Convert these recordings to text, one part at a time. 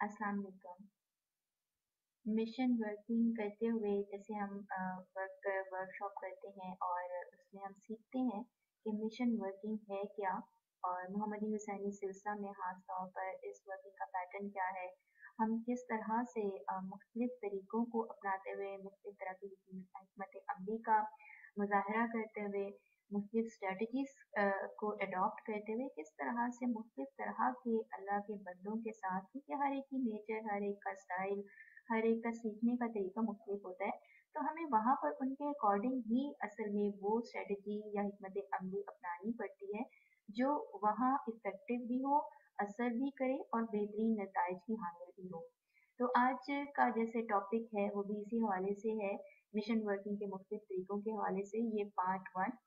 अस्सलाम वालेकुम। Mission working करते हुए जैसे हम वर्कशॉप करते हैं और उसमें हम सीखते हैं कि मिशन वर्किंग है क्या और मोहम्मदी हुसैनी सिलसिला में खास तौर पर इस वर्किंग का पैटर्न क्या है। हम किस तरह से मुख्तलिफ तरीकों को अपनाते हुए मुख्तलिफ तरह की हिकमत अमली का मुजाहरा करते हुए मुख्तलिफ स्ट्रेटजीज को अडॉप्ट करते हुए किस तरह से मुख्तलिफ तरह के अल्लाह के बंदों के साथ, क्योंकि हर एक की नेचर, हर एक का स्टाइल, हर एक का सीखने का तरीका मुख्तलिफ होता है, तो हमें वहाँ पर उनके अकॉर्डिंग ही असल में वो स्ट्रेटजी या हिकमत अमली अपनानी पड़ती है जो वहाँ इफेक्टिव भी हो, असर भी करे और बेहतरीन नतज की हामिल भी हो। तो आज का जैसे टॉपिक है वो भी इसी हवाले से है, मिशन वर्किंग के मुख्तलिफ तरीकों के हवाले से। ये पार्ट वन,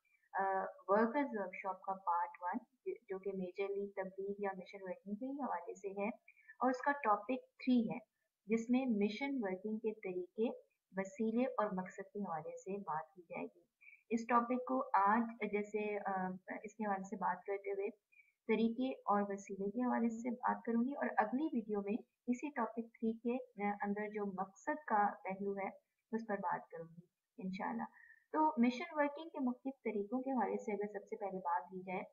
वर्कर्स वर्कशॉप का पार्ट वन, जो कि मेजरली तबलीग या मिशन वर्किंग के ही हवाले से है, और उसका टॉपिक थ्री है जिसमें मिशन वर्किंग के तरीके, वसीले और मकसद के हवाले से बात की जाएगी। इस टॉपिक को आज जैसे इसके हवाले से बात करते हुए तरीके और वसीले के हवाले से बात करूंगी, और अगली वीडियो में इसी टॉपिक थ्री के अंदर जो मकसद का पहलू है उस पर बात करूंगी इंशाल्लाह। तो मिशन वर्किंग के मुख्तलिफ तरीकों के हवाले से अगर सबसे पहले बात की जाए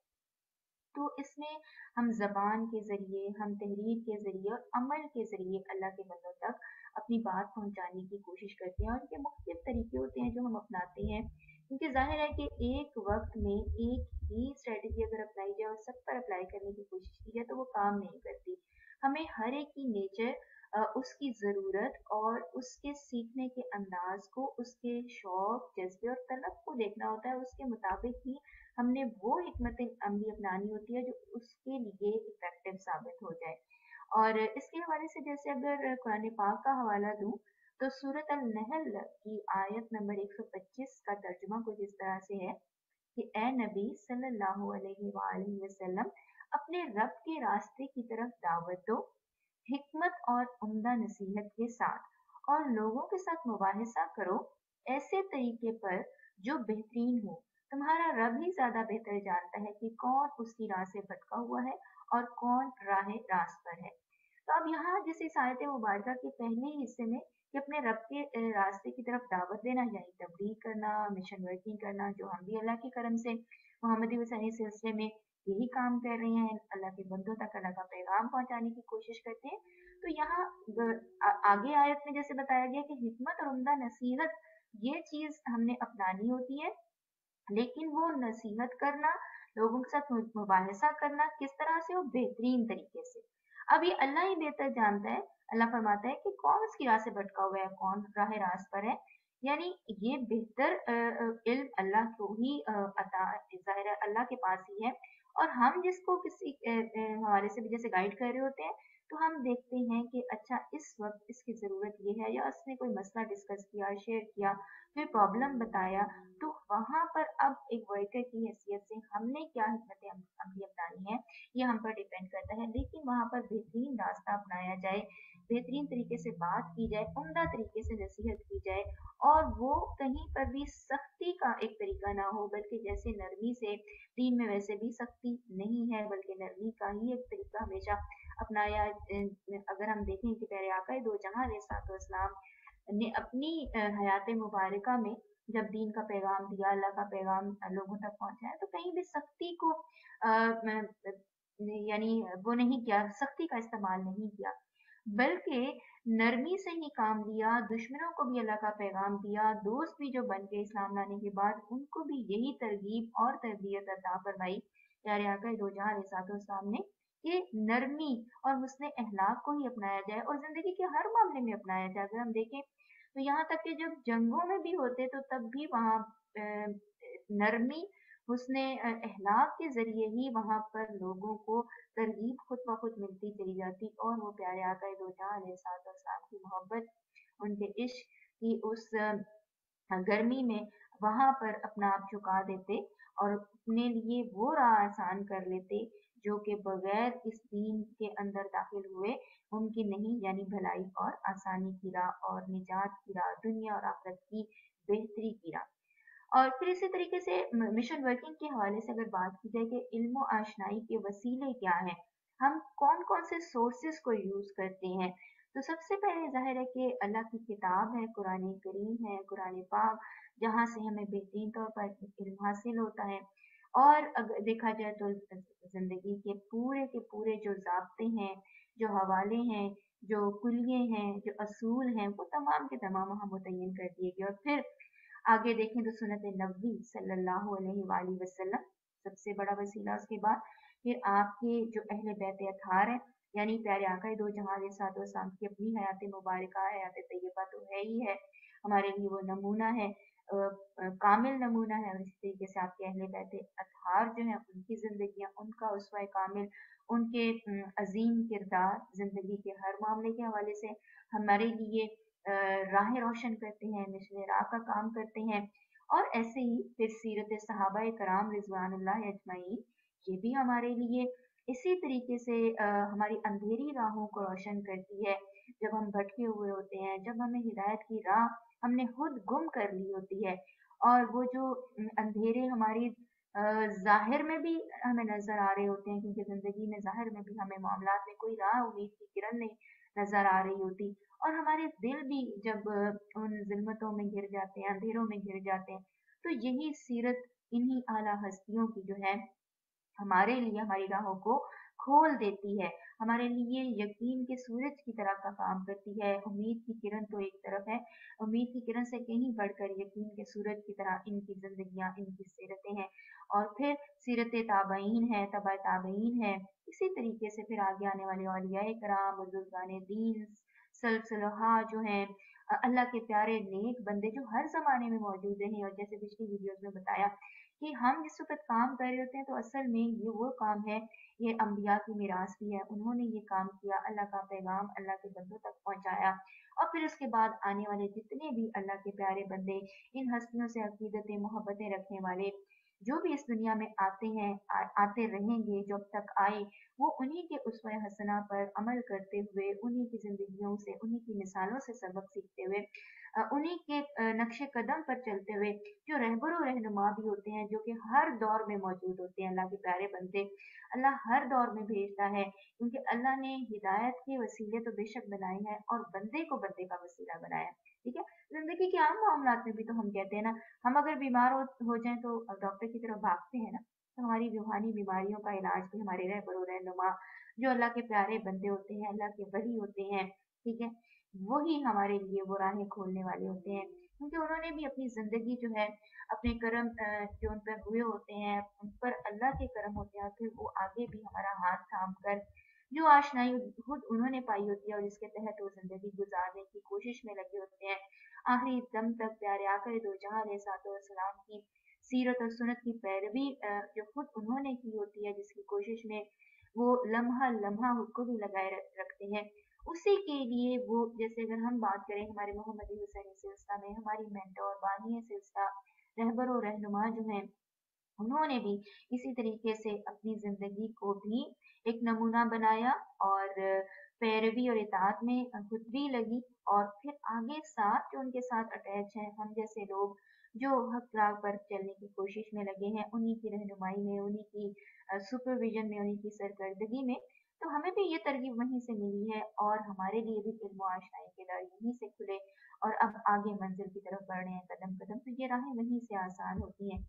तो इसमें हम ज़बान के ज़रिए, हम तहरीर के ज़रिए और अमल के ज़रिए अल्लाह के बंदों तक अपनी बात पहुँचाने की कोशिश करते हैं, और इनके मुख्तलिफ तरीके होते हैं जो हम अपनाते हैं, क्योंकि ज़ाहिर है कि एक वक्त में एक ही स्ट्रेटजी अगर अपनाई जाए और सब पर अप्लाई करने की कोशिश की जाए तो वो काम नहीं करती। हमें हर एक की नेचर, उसकी ज़रूरत और उसके सीखने के अंदाज को, उसके शौक, जज्बे और तलब को देखना होता है। उसके मुताबिक ही हमने वो हिकमत अमली अपनानी होती है जो उसके लिए इफेक्टिव साबित हो जाए। और इसके हवाले से जैसे अगर कुरान पाक का हवाला दूं तो सूरत अल नहल की आयत नंबर 125 का तर्जुमा कुछ इस तरह से है कि ए नबी सल्लल्लाहु अलैहि वसल्लम, अपने रब के रास्ते की तरफ दावत दो, हिकमत और उम्दा नसीहत के साथ, और लोगों के साथ मुबाहिसा करो ऐसे तरीके पर जो बेहतरीन हो। तुम्हारा रब ही ज्यादा बेहतर जानता है कि कौन उसकी राह से भटका हुआ है और कौन राह रास्त पर है। तो अब यहाँ जिस इस आयत मुबारका के पहले ही हिस्से में कि अपने रब के रास्ते की तरफ दावत देना यानी तबलीग करना, मिशन वर्किंग करना, जो हम भी अल्लाह के करम से मोहम्मदी वसनी सिलसिले में यही काम कर रहे हैं, अल्लाह के बंदों तक अल्लाह का पैगाम पहुंचाने की कोशिश करते हैं। तो यहाँ आगे आयत में जैसे बताया गया कि हिकमत और उम्दा नसीहत ये चीज हमने अपनानी होती है, लेकिन वो नसीहत करना, लोगों के साथ मुबाहिसा करना किस तरह से, वो बेहतरीन तरीके से। अब ये अल्लाह ही बेहतर जानता है। अल्लाह फरमाता है कि कौन उसकी राह से भटका हुआ है, कौन राह रास्त पर है। यानी ये बेहतर इल्म अल्लाह को ही अता, जाहिर है अल्लाह के पास ही है। और हम जिसको किसी हवाले से भी जैसे गाइड कर रहे होते हैं, तो हम देखते हैं कि अच्छा इस वक्त इसकी ज़रूरत ये है, या उसने कोई मसला डिस्कस किया, शेयर किया, कोई प्रॉब्लम बताया, तो वहाँ पर अब एक वर्कर की हैसियत से हमने क्या हिकमत अमली अपनानी है, ये हम पर डिपेंड करता है। लेकिन वहाँ पर बेहतरीन रास्ता अपनाया जाए, बेहतरीन तरीके से बात की जाए, उम्दा तरीके से नसीहत की जाए, और वो कहीं पर भी सख्ती का एक तरीका ना हो, बल्कि जैसे नरमी से, दीन में वैसे भी सख्ती नहीं है बल्कि नरमी का ही एक तरीका हमेशा अपनाया। अगर हम देखें कि प्यारे आका दो जहां अलैहिस्सलाम ने अपनी हयात मुबारका में जब दीन का पैगाम दिया, अल्लाह का पैगाम लोगों तक पहुंचाया, तो कहीं भी सख्ती को यानी वो नहीं किया, सख्ती का इस्तेमाल नहीं किया, बल्कि नरमी से ही काम लिया। दुश्मनों को भी अल्लाह का पैगाम दिया, दोस्त भी जो बन के इस्लाम लाने के बाद उनको भी यही तरगीब और तरबियत अता फरमाई प्यारे आका दो जहां अलैहिस्सलाम ने, कि नरमी और हुस्न अखलाक को ही अपनाया जाए और जिंदगी के हर मामले में अपनाया जाए। अगर हम देखें तो यहाँ तक कि जब जंगों में भी होते तो तब भी वहाँ नरमी, हुस्न अखलाक के ज़रिए ही वहाँ पर लोगों को तरगीब खुद ब खुद मिलती चली जाती, और वो प्यारे आका दो जहां अलैहिस्सलाम की मोहब्बत, उनके इश्क की उस गर्मी में वहाँ पर अपना आप झुका देते और अपने लिए वो राह आसान कर लेते जो कि बगैर इस दीन के अंदर दाखिल हुए मुमकिन नहीं, यानी भलाई और आसानी की राह और निजात की राह, दुनिया और आखिरत की बेहतरी की राह। और फिर इसी तरीके से मिशन वर्किंग के हवाले से अगर बात की जाए कि इल्म आशनाई के वसीले क्या हैं, हम कौन कौन से सोर्सेस को यूज करते हैं। तो सबसे पहले जाहिर है कि अल्लाह की किताब है, कुरान करीम है, कुरान पाक, जहाँ से हमें बेहतरीन तौर पर इल्म हासिल होता है। और अगर देखा जाए तो जिंदगी के पूरे जो ज़ाब्ते हैं, जो हवाले हैं, जो कुलिये हैं, जो असूल हैं, वो तमाम के तमाम वहाँ मुतय्यन कर दिए गए। और फिर आगे देखें तो सुन्नत नबी सल्लल्लाहु अलैहि वसल्लम सबसे बड़ा वसीला उसके बाद। फिर आपके जो अहले बैत अतहार हैं, यानी प्यारे आका दो जहां अलैहिस्सलाम की अपनी हयात मुबारका हयात तैयबा तो है ही है, हमारे लिए वो नमूना है, कामिल नमूना है। और इसी तरीके से आपके अहले बैत अतहार जो है, उनकी जिंदगियां, उनका उसवा कामिल, उनके अजीम किरदार जिंदगी के हर मामले के हवाले से हमारे लिए राह रोशन करते हैं, मिशल राह का काम करते हैं। और ऐसे ही फिर सीरत सहाबा कराम रिजवानुल्लाह अजमईन, ये भी हमारे लिए इसी तरीके से हमारी अंधेरी राहों को रोशन करती है। जब हम भटके हुए होते हैं, जब हमें हिदायत की राह हमने खुद गुम कर ली होती है, और वो जो अंधेरे हमारी जाहिर में भी हमें नजर आ रहे होते हैं, क्योंकि जिंदगी में जाहिर में भी हमें मामलात में कोई राह उम्मीद की किरण नहीं नजर आ रही होती, और हमारे दिल भी जब उन ज़ुल्मतों में घिर जाते हैं, अंधेरों में घिर जाते हैं, तो यही सीरत इन्हीं आला हस्तियों की जो है हमारे लिए हमारी राहों को खोल देती है, हमारे लिए यकीन के सूरज की तरह का काम करती है। उम्मीद की किरण तो एक तरफ है, उम्मीद की किरण से कहीं बढ़कर यकीन के सूरज की तरह इनकी जिंदगियां, इनकी सीरतें हैं। और फिर सीरत ताबईन है, तबा ताबईन है, इसी तरीके से फिर आगे आने वाले औलियाए कराम, बुजुर्गान दीन, सलसलहा जो हैं, अल्लाह के प्यारे नेक बंदे जो हर जमाने में मौजूद रहे। और जैसे पिछली वीडियोस में बताया कि हम जिस वक़्त काम कर रहे होते हैं, तो असल में ये वो काम है, ये अंबिया की मीरास भी है। उन्होंने ये काम किया, अल्लाह का पैगाम अल्लाह के बंदों तक पहुँचाया, और फिर उसके बाद आने वाले जितने भी अल्लाह के प्यारे बंदे, इन हस्तियों से अकीदतें, मोहब्बतें रखने वाले, जो भी इस दुनिया में आते हैं, आते रहेंगे, जब तक आए, वो उन्हीं के उसवा हसना पर अमल करते हुए, उन्हीं की ज़िंदगियों से, उन्हीं की मिसालों से सबक सीखते हुए, उन्हीं के नक्शे कदम पर चलते हुए, जो रहबर और रहनुमा भी होते हैं, जो कि हर दौर में मौजूद होते हैं, अल्लाह के प्यारे बंदे अल्लाह हर दौर में भेजता है, क्योंकि अल्लाह ने हिदायत के वसीले तो बेशक बनाए हैं, और बंदे को बंदे का वसीला बनाया है। ठीक है, जिंदगी के आम मामलात में भी तो हम कहते हैं ना, हम अगर बीमार हो जाएं तो डॉक्टर की तरफ भागते हैं ना, तो हमारी रूहानी बीमारियों का इलाज भी हमारे रहबर और रहनुमा, जो अल्लाह के प्यारे बंदे होते हैं, अल्लाह के वली होते हैं, ठीक है, वही हमारे लिए वो राहें खोलने वाले होते हैं, क्योंकि उन्होंने भी अपनी जिंदगी जो है, अपने कर्म जो उन पर हुए होते हैं, उन पर अल्लाह के कर्म होते हैं, और फिर वो आगे भी हमारा हाथ थाम कर जो आशनाई खुद उन्होंने पाई होती है, और जिसके तहत वो जिंदगी गुजारने की कोशिश में लगे होते हैं, आखिरी दम तक प्यारे आकर दो जहां सलाम की सीरत और सुन्नत की पैरवी जो खुद उन्होंने की होती है, जिसकी कोशिश में वो लम्हा लम्हा खुद को भी लगाए रखते हैं, उसी के लिए वो, जैसे अगर हम बात करें हमारे मोहम्मदी हुसैनी सिलसिला में, हमारी मेंटोर बानी सिलसिला रहबर और रहनुमा जो हैं, उन्होंने भी इसी तरीके से अपनी जिंदगी को भी एक नमूना बनाया, और पैरवी और इताअत में खुद भी लगी, और फिर आगे साथ जो उनके साथ अटैच हैं, हम जैसे लोग जो हक राह पर चलने की कोशिश में लगे हैं, उन्हीं की रहनुमाई में, उन्हीं की सुपरविजन में, उन्हीं की सरकर्दगी में, तो हमें भी ये तरगीब वहीं से मिली है, और हमारे लिए भी इल्म व आशनाई के दर यहीं से खुले, और अब आगे मंजिल की तरफ बढ़ रहे हैं कदम कदम, तो ये राहें वहीं से आसान होती हैं,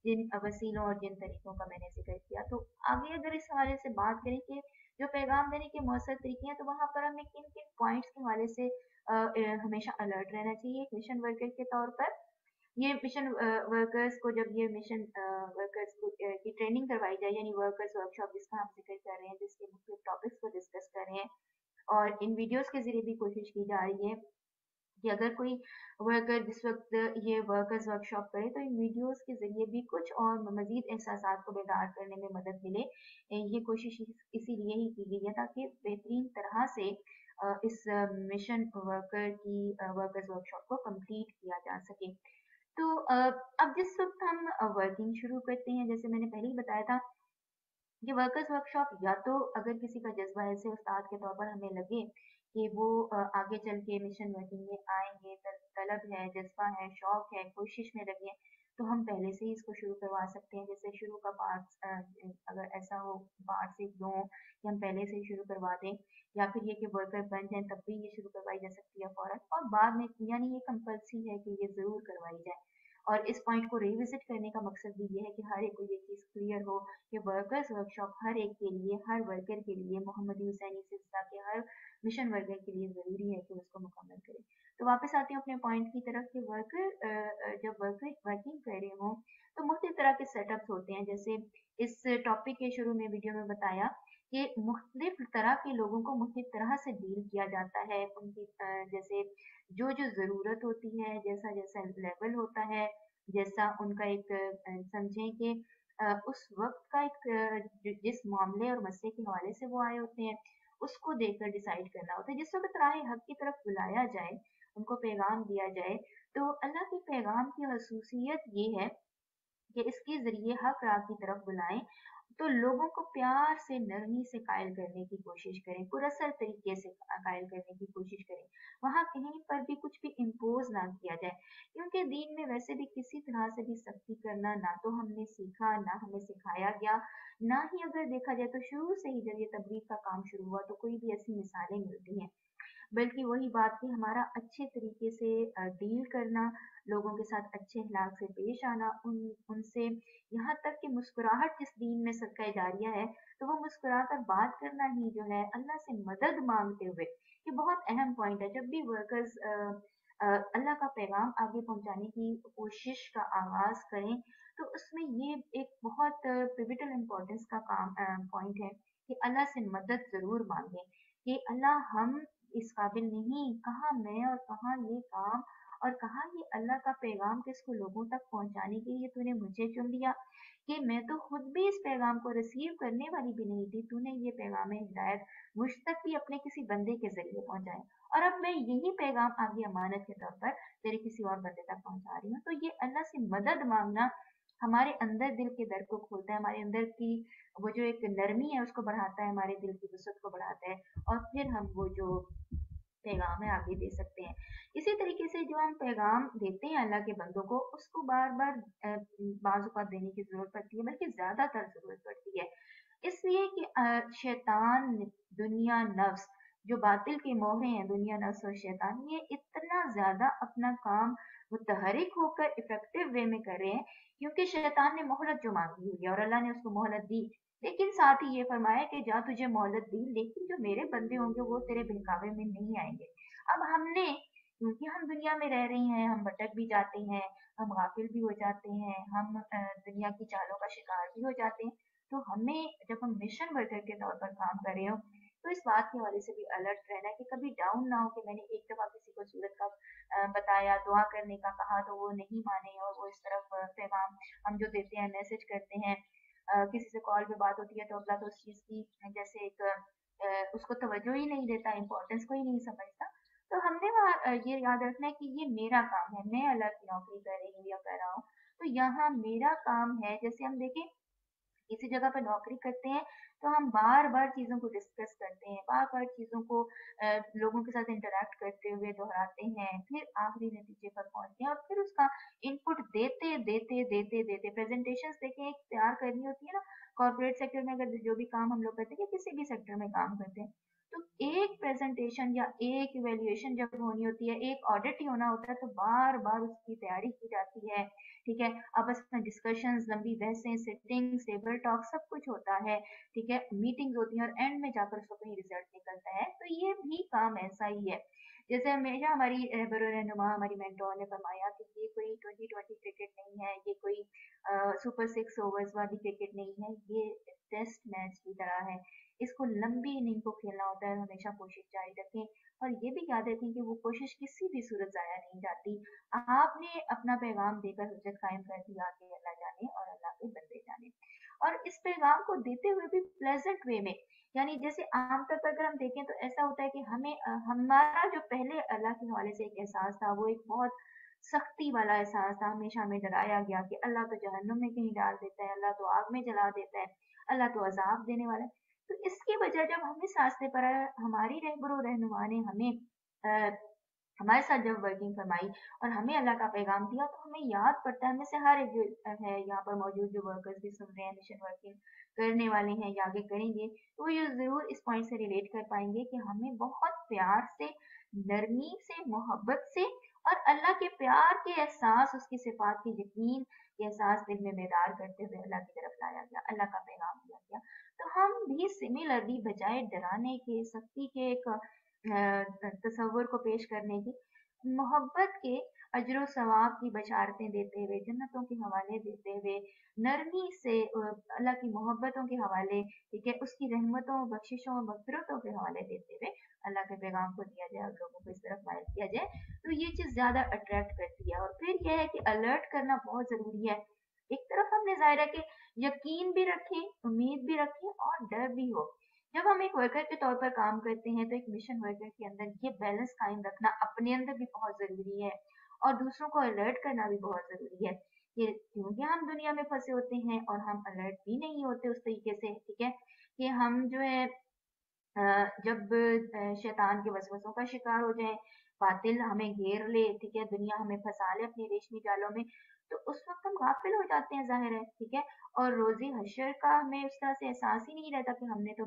जिन वसीलों और जिन तरीकों का मैंने जिक्र किया। तो आगे अगर इस हवाले से बात करें कि जो पैगाम देने के मौसर तरीके हैं, तो वहाँ पर हमें किन किन पॉइंट्स के हवाले से हमेशा अलर्ट रहना चाहिए एक मिशन वर्कर के तौर पर। ये मिशन वर्कर्स को, जब ये मिशन वर्कर्स को की ट्रेनिंग करवाई जाए, यानी वर्कर्स वर्कशॉप जिसका हम जिक्र कर रहे हैं, जिसके मुख्य टॉपिक्स को डिस्कस कर रहे हैं, और इन वीडियोस के जरिए भी कोशिश की जा रही है कि अगर कोई वर्कर जिस वक्त ये वर्कर्स वर्कशॉप करे, तो इन वीडियोस के जरिए भी कुछ और मजीद एहसास को बेदार करने में मदद मिले। ये कोशिश इसीलिए ही की गई है, ताकि बेहतरीन तरह से इस मिशन वर्कर की वर्कर्स वर्कशॉप को कंप्लीट किया जा सके। तो अब जिस वक्त हम वर्किंग शुरू करते हैं, जैसे मैंने पहले ही बताया था, ये वर्कर्स वर्कशॉप, या तो अगर किसी का जज्बा ऐसे उस्ताद के तौर पर हमें लगे कि वो आगे चल के मिशन वर्किंग में आएंगे, तलब है, जज्बा है, शौक है, कोशिश में लगे, तो हम पहले से ही इसको शुरू करवा सकते हैं। जैसे शुरू का पार्ट अगर ऐसा हो पार्ट 1-2 कि हम पहले से ही शुरू करवा दें, या फिर ये कि वर्कर बन जाए तब भी ये शुरू करवाई जा सकती है फौरन, और बाद में, यानी ये कंपल्सरी है कि ये ज़रूर करवाई जाए। और इस पॉइंट को रिविजिट करने का मकसद भी ये है कि हर एक को ये चीज़ क्लियर हो कि वर्कर्स वर्कशॉप हर एक के लिए, हर वर्कर के लिए, मोहम्मदी हुसैनी सिलसिला के हर मिशन वर्कर के लिए ज़रूरी है कि उसको मुकम्मल करें। तो वापस आती हूँ अपने पॉइंट की तरफ कि वर्कर जब वर्कर वर्किंग कर रहे हों तो मुख्तलिफ तरह के सेटअप्स होते हैं। जैसे इस टॉपिक के शुरू में वीडियो में बताया कि मुख्तलिफ तरह के लोगों को मुख्तलिफ तरह से डील किया जाता है। उनकी जैसे जो जो ज़रूरत होती है, जैसा जैसा लेवल होता है, जैसा उनका एक समझें कि उस वक्त का एक जिस मामले और मसले के हवाले से वो आए होते हैं, उसको देखकर डिसाइड करना होता है। जिस वक्त राह हक की तरफ बुलाया जाए, उनको पैगाम दिया जाए, तो अल्लाह के पैगाम की खसूसियत ये है कि इसके ज़रिए हक राह की तरफ बुलाएं, तो लोगों को प्यार से, नरमी से कायल करने की कोशिश करें, पुरअसर तरीके से कायल करने की कोशिश करें। वहाँ कहीं पर भी कुछ भी इम्पोज़ ना किया जाए, क्योंकि दीन में वैसे भी किसी तरह से भी सख्ती करना ना तो हमने सीखा, ना हमें सिखाया गया, ना ही अगर देखा जाए तो शुरू से ही जब ये तबलीग का काम शुरू हुआ तो कोई भी ऐसी मिसालें मिलती हैं। बल्कि वही बात कि हमारा अच्छे तरीके से डील करना, लोगों के साथ अच्छे अखलाक से पेश आना, उनसे यहाँ तक कि मुस्कुराहट जिस दीन में सदका जारिया है, तो वो मुस्कुरा कर बात करना ही जो है अल्लाह से मदद मांगते हुए, ये बहुत अहम पॉइंट है। जब भी वर्कर्स अल्लाह का पैगाम आगे पहुंचाने की कोशिश का आगाज करें, तो उसमें ये एक बहुत पिविटल इम्पोर्टेंस का काम पॉइंट है कि अल्लाह से मदद जरूर मांगे कि अल्लाह हम इस काबिल नहीं, कहाँ मैं और कहाँ ये काम, और कहाँ ये अल्लाह का पैगाम किसको लोगों तक पहुंचाने के लिए तूने मुझे चुन लिया, कि मैं तो खुद भी इस पैगाम को रिसीव करने वाली भी नहीं थी। तूने ये पैगाम हिदायत मुझ तक भी अपने किसी बंदे के जरिए पहुंचाया, और अब मैं यही पैगाम आगे अमानत के तौर पर तेरे किसी और बंदे तक पहुंचा रही हूँ। तो ये अल्लाह से मदद मांगना हमारे अंदर दिल के दर को खोलता है, हमारे अंदर की वो जो एक नरमी है उसको बढ़ाता है, हमारे दिल की वसअत को बढ़ाता है, और फिर हम वो जो पैगाम है आगे दे सकते हैं। इसी तरीके से जो हम पैगाम देते हैं अल्लाह के बंदों को, उसको बार बार बाज़ औक़ात देने की ज़रूरत पड़ती है, बल्कि ज़्यादातर ज़रूरत पड़ती है। इसलिए कि शैतान, दुनिया, नफ्स, जो बातिल के मोहे हैं, दुनिया, नफ्स और शैतान, ये इतना ज़्यादा अपना काम मुतहरिक होकर इफेक्टिव वे में कर रहे हैं, क्योंकि शैतान ने मोहलत जो मांगी हुई है और अल्लाह ने उसको मोहलत दी, लेकिन साथ ही ये फरमाया कि जा तुझे मोहलत दी, लेकिन जो मेरे बंदे होंगे वो तेरे बहकावे में नहीं आएंगे। अब हमने, क्योंकि हम दुनिया में रह रहे हैं, हम भटक भी जाते हैं, हम गाफिल भी हो जाते हैं, हम दुनिया की चालों का शिकार भी हो जाते हैं। तो हमें, जब हम मिशन वर्कर के तौर पर काम कर रहे हो, तो इस बात के हवाले से भी अलर्ट रहना है कि कभी डाउन ना हो कि मैंने एक दफा किसी को सूरत का बताया, दुआ करने का कहा, तो वो नहीं माने और वो इस तरफ पैगाम हम जो देते हैं, मैसेज करते हैं, किसी से कॉल पे बात होती है तो अगला तो उस चीज़ की जैसे एक उसको तवज्जो ही नहीं देता, इम्पोर्टेंस को ही नहीं समझता। तो हमने वहाँ ये याद रखना है कि ये मेरा काम है, मैं अलग की नौकरी कर रही हूँ या कर रहा हूँ, तो यहाँ मेरा काम है। जैसे हम देखें किसी जगह पर नौकरी करते हैं, तो हम बार-बार चीज़ों को डिस्कस करते हैं, बार-बार चीज़ों को लोगों के साथ इंटरैक्ट करते हुए दोहराते हैं, फिर आखिरी नतीजे पर पहुँचते हैं और फिर उसका इनपुट देते प्रेज़ेंटेशंस देखें एक तैयार करनी होती है ना, कॉर्पोरेट सेक्टर में अगर जो भी काम हम लोग करते हैं या किसी भी सेक्टर में काम करते हैं, तो एक प्रेज़ेंटेशन या एक इवैल्यूएशन जब होनी होती है, एक ऑडिट ही होना होता है, तो बार-बार उसकी तैयारी की जाती है, ठीक है? आपस में डिस्कशंस, लंबी बहसें, सिटिंग्स, टेबल टॉक सब कुछ होता है, ठीक है? मीटिंग्स होती हैं और एंड में जाकर उसका कोई रिजल्ट निकलता है। तो ये भी काम ऐसा ही है। जैसे हमेशा हमारी रहबर रहनुमा, हमारी मेंटोर ने फरमाया कि ये कोई 2020 क्रिकेट नहीं है, ये कोई सुपर 6 ओवर्स वाली क्रिकेट नहीं है, ये टेस्ट मैच की तरह है। इसको लंबी इनिंग को खेलना होता है, हमेशा कोशिश जारी रखें, और ये भी याद रखें कि वो कोशिश किसी भी सूरत ज़ाया नहीं जाती। आपने अपना पैगाम देकर हुज्जत कायम कर दी, आगे अल्लाह जाने और अल्लाह के बंदे जाने। और इस पैगाम को देते हुए भी प्लेजेंट वे में, यानी जैसे आमतौर पर अगर हम देखें तो ऐसा होता है कि हमें हमारा जो पहले अल्लाह के हवाले से एक एहसास था, वो एक बहुत सख्ती वाला एहसास था। हमेशा हमें डराया गया कि अल्लाह तो जहन्नुम में कहीं डाल देता है, अल्लाह तो आग में जला देता है, अल्लाह तो अजाब देने वाला है। तो इसकी वजह जब हम इस रास्ते पर आए, हमारी रहबरो रहनुमा ने हमें हमारे साथ जब वर्किंग फरमाई और हमें अल्लाह का पैगाम दिया, तो हमें याद पड़ता है, हमें से हर एक जो है यहाँ पर मौजूद जो वर्कर्स भी सुन रहे हैं, मिशन वर्किंग करने वाले हैं या आगे करेंगे, तो ये ज़रूर इस पॉइंट से रिलेट कर पाएंगे कि हमें बहुत प्यार से, नरमी से, मोहब्बत से और अल्लाह के प्यार के एहसास, उसकी सिफात के यकीन के एहसास दिल में बेदार करते हुए अल्लाह की तरफ लाया गया, अल्लाह का पैगाम दिया गया। तो हम भी सिमिलरली बजाय डराने के, सख्ती के एक तस्वुर को पेश करने की, मोहब्बत के, अजर सवाब की बशारतें देते हुए, जन्नतों के हवाले देते हुए, नरमी से अल्लाह की मोहब्बतों के हवाले, ठीक है, उसकी रहमतों, बख्शिशों, मगफिरतों के हवाले देते हुए अल्लाह के पैगाम को दिया जाए और लोगों को इस तरफ माइल किया जाए, तो ये चीज़ ज़्यादा अट्रैक्ट करती है। और फिर यह है कि अलर्ट करना बहुत ज़रूरी है। एक तरफ हमने ज़ाहिर है कि यकीन भी रखें, उम्मीद भी रखें और डर भी हो। जब हम एक वर्कर के तौर पर काम करते हैं, तो एक मिशन वर्कर के अंदर ये बैलेंस कायम रखना अपने अंदर भी बहुत ज़रूरी है और दूसरों को अलर्ट करना भी बहुत ज़रूरी है कि क्योंकि हम दुनिया में फंसे होते हैं और हम अलर्ट भी नहीं होते उस तरीके से, ठीक है, कि हम जो है जब शैतान के वसवसों का शिकार हो जाएँ, बातिल हमें घेर ले, ठीक है, दुनिया हमें फँसा ले अपने रेशमी जालों में, तो उस वक़्त हम गाफ़िल हो जाते हैं, ज़ाहिर है, ठीक है? और रोज़ी हश्र का हमें उस तरह से एहसास ही नहीं रहता कि हमने तो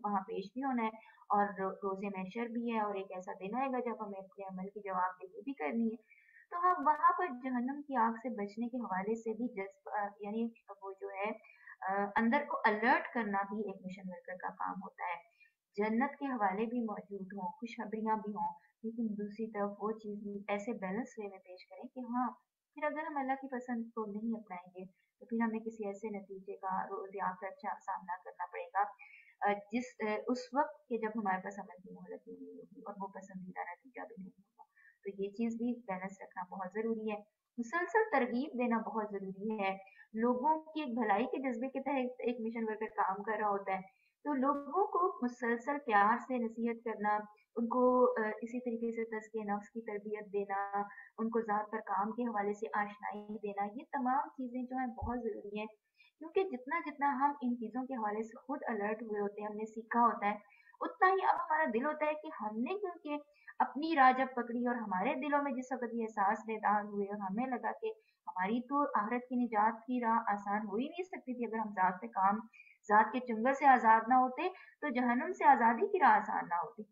वहाँ पेश भी होना है और रोज़े महशर भी है और एक ऐसा दिन आएगा जब हमें अपने अमल की जवाबदेही भी करनी है। तो हम वहाँ पर जहन्नम की आग से बचने के हवाले से भी यानी वो जो है अंदर को अलर्ट करना भी एक मिशन वर्कर का काम होता है। जन्नत के हवाले भी मौजूद हों, खुशखबरियाँ भी हों, लेकिन दूसरी तरफ वो चीज़ भी ऐसे बैलेंस वे में पेश करें कि हाँ, फिर अगर हम अल्लाह की पसंद को नहीं अपनाएँगे, तो फिर हमें किसी ऐसे नतीजे का रोज़ आखिरत सामना करना पड़ेगा उस वक़्त के जब हमारे पास अमल की मोहलत ही नहीं होगी और वो पसंदीदा नतीजा भी नहीं होगा। तो ये चीज़ भी बैलेंस रखना बहुत ज़रूरी है। मुसलसल तरगीब देना बहुत ज़रूरी है। लोगों की एक भलाई के जज़्बे के तहत एक मिशन वर्कर काम कर रहा होता है, तो लोगों को मुसलसल प्यार से नसीहत करना, उनको इसी तरीके से तज़किए नफ्स की तरबियत देना, उनको ज़ात पर काम के हवाले से आशनाई देना, ये तमाम चीज़ें जो हैं बहुत ज़रूरी हैं। क्योंकि जितना-जितना हम इन चीज़ों के हवाले से खुद अलर्ट हुए होते हैं, हमने सीखा होता है, उतना ही अब हमारा दिल होता है कि हमने क्योंकि अपनी राह जब पकड़ी और हमारे दिलों में जिस वक़्त ये एहसास बेदार हुए और हमें लगा कि हमारी तो आखिरत की निजात की राह आसान हो ही नहीं सकती थी अगर हम ज़ात के चंगुल से आज़ाद ना होते, तो जहन्नुम से आज़ादी की राह आसान ना होती।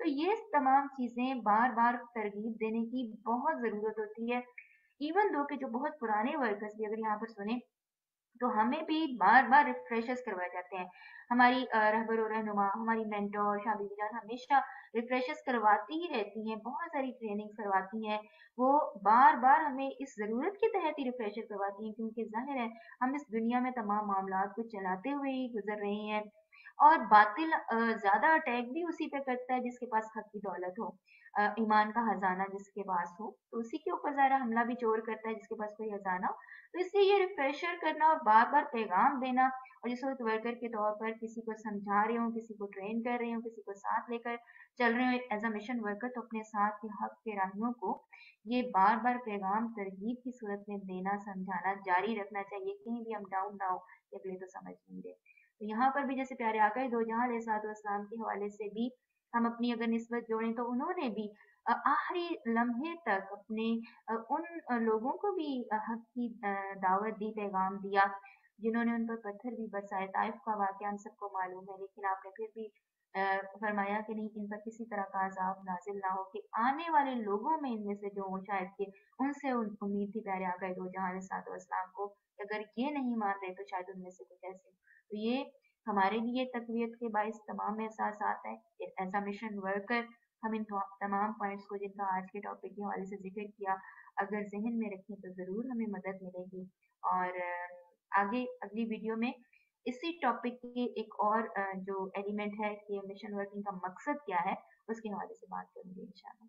तो ये तमाम चीज़ें बार-बार तरगीब देने की बहुत ज़रूरत होती है। इवन दो कि जो बहुत पुराने वर्कर्स भी अगर यहाँ पर सुने, तो हमें भी बार-बार रिफ्रेशर्स करवाए जाते हैं। हमारी रहबर और रहनुमा, हमारी मेंटर शाबिब जान हमेशा रिफ्रेशर्स करवाती ही रहती हैं, बहुत सारी ट्रेनिंग्स करवाती हैं। वो बार-बार हमें इस ज़रूरत के तहत ही रिफ्रेशर करवाती हैं क्योंकि ज़ाहिर है हम इस दुनिया में तमाम मामलात को चलाते हुए ही गुज़र रहे हैं और बातिल ज़्यादा अटैक भी उसी पे करता है जिसके पास हक की दौलत हो। ईमान का खजाना जिसके पास हो, तो उसी के ऊपर ज़रा हमला भी चोर करता है जिसके पास कोई खजाना हो। तो इसलिए ये रिफ्रेशर करना और बार-बार पैगाम देना और जिस वक़्त वर्कर के तौर पर किसी को समझा रहे हों, किसी को ट्रेन कर रहे हों, किसी को साथ लेकर चल रहे हों एज़ अ मिशन वर्कर, तो अपने साथ के हक के राहियों को ये बार-बार पैगाम तरगीब की सूरत में देना, समझाना जारी रखना चाहिए, कहीं भी हम डाउन ना हो कि अगले तो समझ नहीं रहे। तो यहाँ पर भी जैसे प्यारे आका दो जहां अलैहिस्सलाम के हवाले से भी हम अपनी अगर निस्बत जोड़ें तो उन्होंने भी आखिरी लम्हे तक अपने उन लोगों को भी हक की दावत दी, पैगाम दिया, जिन्होंने उन पर पत्थर भी बरसाए। ताइफ का वाक़या हम सबको मालूम है, लेकिन आपने फिर भी फरमाया कि नहीं, इन पर किसी तरह का अज़ाब नाज़िल ना हो कि आने वाले लोगों में इनमें से जो हों शायद कि उनसे उम्मीद थी प्यारे आका दो जहां अलैहिस्सलाम को, अगर ये नहीं मान रहे तो शायद उनमें से कुछ ऐसे। तो ये हमारे लिए तक़वियत के बाइस तमाम एहसासात हैं। एज़ अ मिशन वर्कर हम इन तमाम पॉइंट्स को जिनका आज के टॉपिक के हवाले से ज़िक्र किया, अगर ज़हन में रखें तो ज़रूर हमें मदद मिलेगी। और आगे अगली वीडियो में इसी टॉपिक के एक और जो एलिमेंट है कि मिशन वर्किंग का मकसद क्या है, उसके हवाले से बात करेंगे इंशाल्लाह।